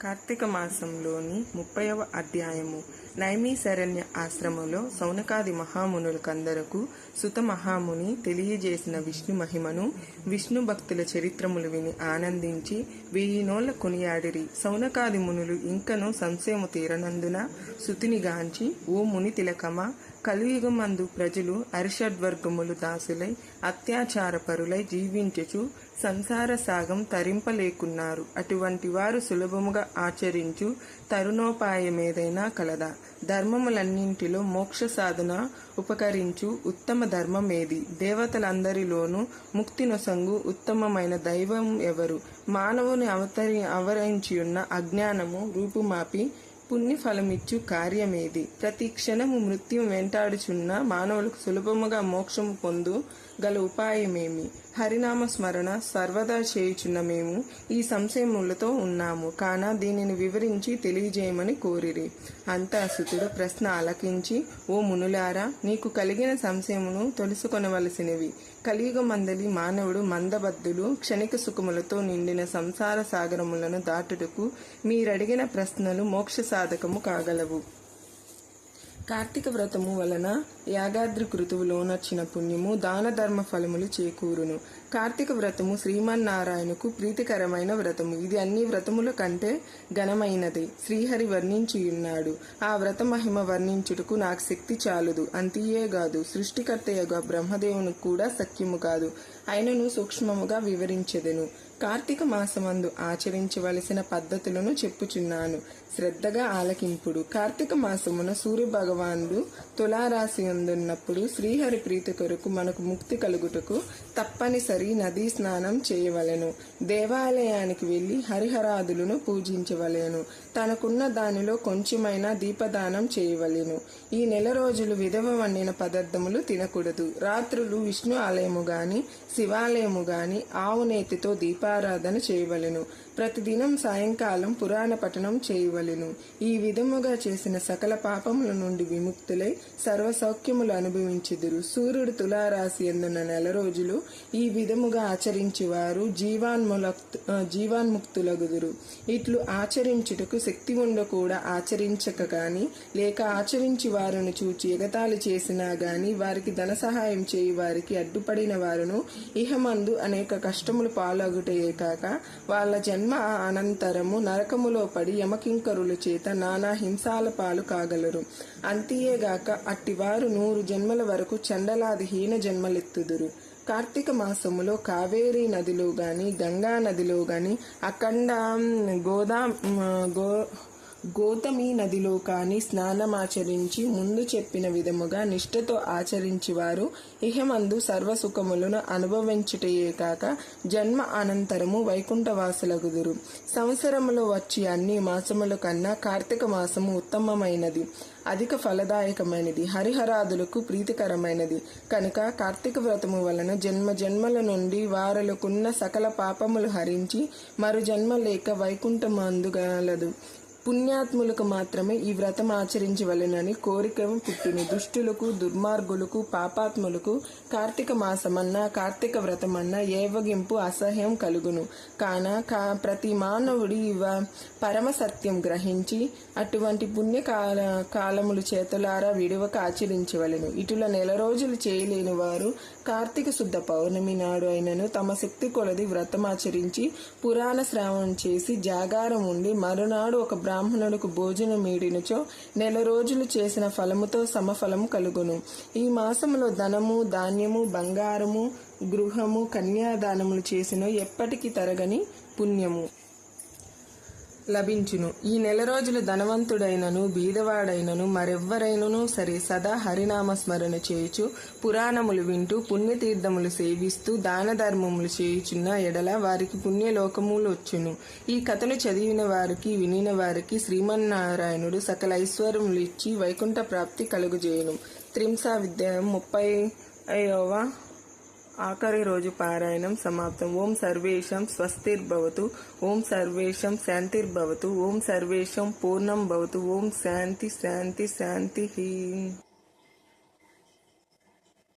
కార్తీక మాసంలోని 30వ అధ్యాయము. నైమిషారణ్య ఆశ్రమంలో సౌనకాది మహామునులకందరకు సుత మహాముని తెలియజేసిన విష్ణు మహిమను, విష్ణు భక్తుల చరిత్రములు విని ఆనందించి 1000 నోళ్ల కొనియాడిరి. సౌనకాది మునులు ఇంకను సంశయము తీరనందున సుతిని గాంచి, ఓ ముని తిలకమా, కలియుగమందు ప్రజలు అరిషడ్వర్గములు దాసులై అత్యాచార పరులై జీవించుచు సంసార సాగం తరింపలేకున్నారు. అటువంటి వారు సులభముగా ఆచరించు తరుణోపాయమేదైనా కలదా? ధర్మములన్నింటిలో మోక్ష సాధన ఉపకరించు ఉత్తమ ధర్మమేది? దేవతలందరిలోనూ ముక్తి నొసంగు ఉత్తమమైన దైవం ఎవరు? మానవుని అవరించియున్న అజ్ఞానము రూపుమాపి పుణ్యఫలమిచ్చు కార్యమేది? ప్రతి క్షణము మృత్యు వెంటాడుచున్న మానవులకు సులభముగా మోక్షము పొందు గల ఉపాయమేమి? హరినామ స్మరణ సర్వదా చేయుచున్న మేము ఈ సంశయములతో ఉన్నాము కాన దీనిని వివరించి తెలియజేయమని కోరిరి. అంతా సుతుడు ప్రశ్న ఆలకించి, ఓ మునులారా, నీకు కలిగిన సంశయమును తెలుసుకొనవలసినవి. కలియుగమందలి మానవుడు మందబద్ధులు క్షణిక సుఖములతో నిండిన సంసార సాగరములను దాటుటకు మీరడిగిన ప్రశ్నలు మోక్ష సాధకము కాగలవు. కార్తీక వ్రతము వలన యాగాద్రి కృతువులోనొచ్చిన పుణ్యము దాన ధర్మ ఫలములు చేకూరును. కార్తీక వ్రతము శ్రీమన్నారాయణకు ప్రీతికరమైన వ్రతము. ఇది అన్ని వ్రతముల కంటే ఘనమైనది. శ్రీహరి వర్ణించియున్నాడు. ఆ వ్రత మహిమ వర్ణించుటకు నాకు శక్తి చాలదు. అంతియేగాదు, సృష్టికర్తయగా బ్రహ్మదేవునికి కూడా సఖ్యము కాదు. అయినను సూక్ష్మముగా వివరించెదను. కార్తీక మాసమందు ఆచరించవలసిన పద్ధతులను చెప్పుచున్నాను, శ్రద్ధగా ఆలకింపుడు. కార్తీక మాసమున సూర్య భగవానుడు తులారాశి అందున్నప్పుడు శ్రీహరి ప్రీతి కొరకు మనకు ముక్తి కలుగుటకు తప్పనిసరి నదీ స్నానం చేయవలెను. దేవాలయానికి వెళ్లి హరిహరాదులను పూజించవలెను. తనకున్న దానిలో కొంచెమైనా దీపదానం చేయవలెను. ఈ నెల రోజులు విధవ వండిన పదార్థములు తినకూడదు. రాత్రులు విష్ణు ఆలయము గాని శివాలయము గాని ఆవు నేతితో దీపారాధన చేయవలెను. ప్రతిదినం సాయంకాలం పురాణ పఠనం చేయవలెను. ఈ విధముగా చేసిన సకల పాపముల నుండి విముక్తులై సర్వసౌఖ్యములు అనుభవించుదురు. సూర్యుడు తులారాశి ఎందున్న నెల రోజులు ఈ విధముగా ఆచరించువారు జీవాన్ముక్తులగుదురు. ఇట్లు ఆచరించుటకు శక్తి ఉండ కూడా ఆచరించక గాని, లేక ఆచరించి వారును చూచి ఎగతాళి చేసినా గాని, వారికి ధన సహాయం చేయి వారికి అడ్డుపడిన వారును ఇహమందు అనేక కష్టములు పాలగుటయే కాక వాళ్ళ జన్మ అనంతరము నరకములో పడి యమకింకరుల చేత నానా హింసాల పాలు కాగలరు. అంతియేగాక అట్టివారు 100 జన్మల వరకు చండలాది హీన జన్మలెత్తుదురు. కార్తీక మాసములో కావేరీ నదిలో గాని గంగా నదిలో గాని అఖండ గౌతమి నదిలో కాని స్నానమాచరించి ముందు చెప్పిన విధముగా నిష్ఠతో ఆచరించి వారు ఇహమందు సర్వసుఖములను అనుభవించుటయే కాక జన్మ అనంతరము వైకుంఠవాసులగుదురు. సంవత్సరములో వచ్చి అన్ని మాసముల కన్నా కార్తీక మాసము ఉత్తమమైనది, అధిక ఫలదాయకమైనది, హరిహరాదులకు ప్రీతికరమైనది. కనుక కార్తీక వ్రతము వలన జన్మల నుండి వారలకున్న సకల పాపములు హరించి మరు జన్మ లేక వైకుంఠమందుగలదు. పుణ్యాత్ములకు మాత్రమే ఈ వ్రతం ఆచరించవలెనని కోరిక పుట్టును. దుష్టులకు, దుర్మార్గులకు, పాపాత్ములకు కార్తీక మాసమన్నా కార్తీక వ్రతమన్నా ఏవగింపు అసహ్యం కలుగును. కాన ప్రతి మానవుడి పరమ సత్యం గ్రహించి అటువంటి పుణ్య కాలములు చేతులారా విడువక ఆచరించవలెను. ఇటుల నెల రోజులు చేయలేని వారు కార్తీక శుద్ధ పౌర్ణమి నాడు అయినను తమ శక్తి కొలది వ్రతమాచరించి పురాణ శ్రావణం చేసి జాగారం ఉండి మరునాడు ఒక బ్రాహ్మణులకు భోజనం మీడినచో నెల రోజులు చేసిన ఫలముతో సమఫలము కలుగును. ఈ మాసములో ధనము, ధాన్యము, బంగారము, గృహము, కన్యాదానములు చేసిన ఎప్పటికీ తరగని పుణ్యము లభించును. ఈ నెల రోజులు ధనవంతుడైనను బీదవాడైనను మరెవ్వరైనను సరే సదా హరినామ స్మరణ చేయుచు పురాణములు వింటూ పుణ్యతీర్థములు సేవిస్తూ దాన ధర్మములు చేయుచున్న ఎడల వారికి పుణ్యలోకములు వచ్చును. ఈ కథను చదివిన వారికి వినిన వారికి శ్రీమన్నారాయణుడు సకల ఐశ్వర్యములు ఇచ్చి వైకుంఠ ప్రాప్తి కలుగుజేయును. త్రింసా విద్యాయం 35వ ఆఖరి రోజు పారాయణం సమాప్తం. ఓం సర్వేషం స్వస్తిర్భవతు. ఓం సర్వేషం శాంతిర్భవతు. ఓం సర్వేషం పూర్ణం భవతు. ఓం శాంతి శాంతి శాంతి.